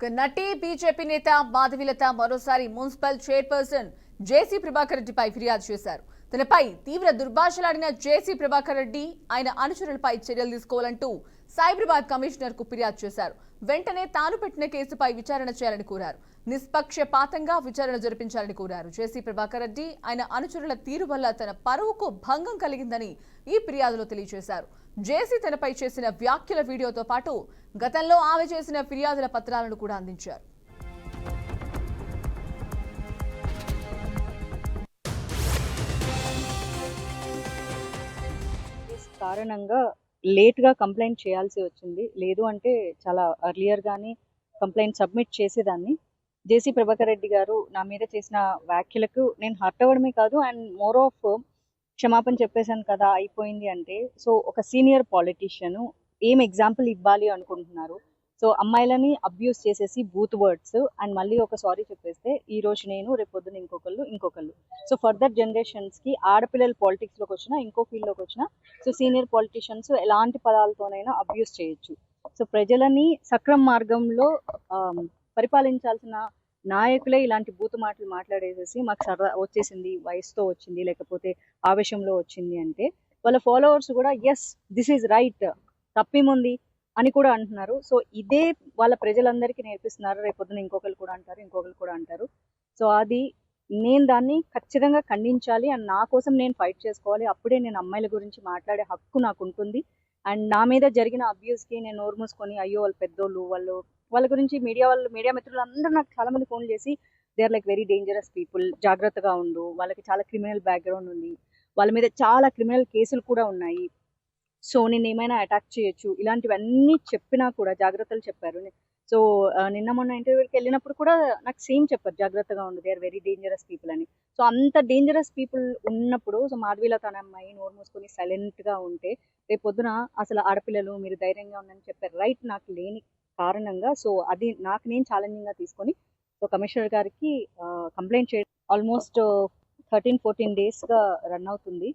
నటి బీజేపీ నేత మాధవిలత మరోసారి మున్సిపల్ చైర్పర్సన్ జేసీ ప్రభాకర్ రెడ్డిపై ఫిర్యాదు చేశారు. తనపై తీవ్ర దుర్భాషలాడిన జేసీ ప్రభాకర్ రెడ్డి ఆయన అనుచరులపై చర్యలు తీసుకోవాలంటూ సైబరాబాద్ కమిషనర్ కు ఫిర్యాదు చేశారు. వెంటనే తాను పెట్టిన కేసుపై విచారణ చేయాలని కోరారు. నిష్పక్షపాతంగా విచారణ జరిపించాలని కోరారు. జేసీ ప్రభాకర్ రెడ్డి ఆయన అనుచరుల తీరు వల్ల తన పరువుకు భంగం కలిగిందని ఈ ఫిర్యాదులో తెలియజేశారు. జేసీ తనపై చేసిన వ్యాఖ్యల వీడియోతో పాటు గతంలో ఆమె చేసిన ఫిర్యాదుల పత్రాలను కూడా అందించారు. కారణంగా లేట్గా కంప్లైంట్ చేయాల్సి వచ్చింది. లేదు అంటే చాలా అర్లియర్ గానీ కంప్లైంట్ సబ్మిట్ చేసేదాన్ని. జేసీ ప్రభాకర్ రెడ్డి గారు నా మీద చేసిన వ్యాఖ్యలకు నేను హర్ట్ అవ్వడమే కాదు, అండ్ మోర్ ఆఫ్ క్షమాపణ చెప్పేశాను కదా అయిపోయింది అంటే, సో ఒక సీనియర్ పాలిటీషియన్ ఏం ఎగ్జాంపుల్ ఇవ్వాలి అనుకుంటున్నారు? సో అమ్మాయిలని అబ్యూస్ చేసేసి బూత్ వర్డ్స్ అండ్ మళ్ళీ ఒక సారీ చెప్పేస్తే ఈ రోజు నేను రేపు పొద్దున ఇంకొకళ్ళు సో ఫర్దర్ జనరేషన్స్కి ఆడపిల్లలు పాలిటిక్స్లోకి వచ్చినా ఇంకో ఫీల్డ్లోకి వచ్చినా సో సీనియర్ పాలిటీషియన్స్ ఎలాంటి పదాలతోనైనా అబ్యూస్ చేయొచ్చు. సో ప్రజలని సక్రమ మార్గంలో పరిపాలించాల్సిన నాయకులే ఇలాంటి బూతు మాటలు మాట్లాడేసేసి మాకు సరదా వచ్చేసింది, వయసుతో వచ్చింది, లేకపోతే ఆవేశంలో వచ్చింది అంటే వాళ్ళ ఫాలోవర్స్ కూడా ఎస్ దిస్ ఈజ్ రైట్, తప్పేముంది అని కూడా అంటున్నారు. సో ఇదే వాళ్ళ ప్రజలందరికీ నేర్పిస్తున్నారు. రేపొద్దున ఇంకొకరు కూడా అంటారు. సో అది నేను దాన్ని ఖచ్చితంగా ఖండించాలి అండ్ నా కోసం నేను ఫైట్ చేసుకోవాలి. అప్పుడే నేను అమ్మాయిల గురించి మాట్లాడే హక్కు నాకు ఉంటుంది. అండ్ నా మీద జరిగిన అబ్యూస్కి నేను నోరు మూసుకొని అయ్యో వాళ్ళు పెద్దోళ్ళు, వాళ్ళ గురించి మీడియా మిత్రులు అందరూ నాకు చాలా మంది ఫోన్ చేసి they are like very dangerous people, జాగ్రత్తగా ఉండు, వాళ్ళకి చాలా క్రిమినల్ బ్యాక్గ్రౌండ్ ఉంది, వాళ్ళ మీద చాలా క్రిమినల్ కేసులు కూడా ఉన్నాయి, సో నేను ఏమైనా అటాక్ చేయొచ్చు, ఇలాంటివన్నీ చెప్పినా కూడా జాగ్రత్తలు చెప్పారు. సో నిన్న మొన్న ఇంటర్వ్యూకి వెళ్ళినప్పుడు కూడా నాకు సేమ్ చెప్పారు, జాగ్రత్తగా ఉండు, they are very dangerous people అని. సో అంత డేంజరస్ పీపుల్ ఉన్నప్పుడు సో మాధవీలత అనే అమ్మాయి నోరు మూసుకొని సైలెంట్గా ఉంటే రేపు పొద్దున అసలు ఆడపిల్లలు మీరు ధైర్యంగా ఉందని చెప్పారు రైట్ నాకు లేని కారణంగా. సో అది నాకు నేను ఛాలెంజింగ్గా తీసుకొని సో కమిషనర్ గారికి కంప్లైంట్ చేయడం ఆల్మోస్ట్ 13-14 డేస్గా రన్ అవుతుంది.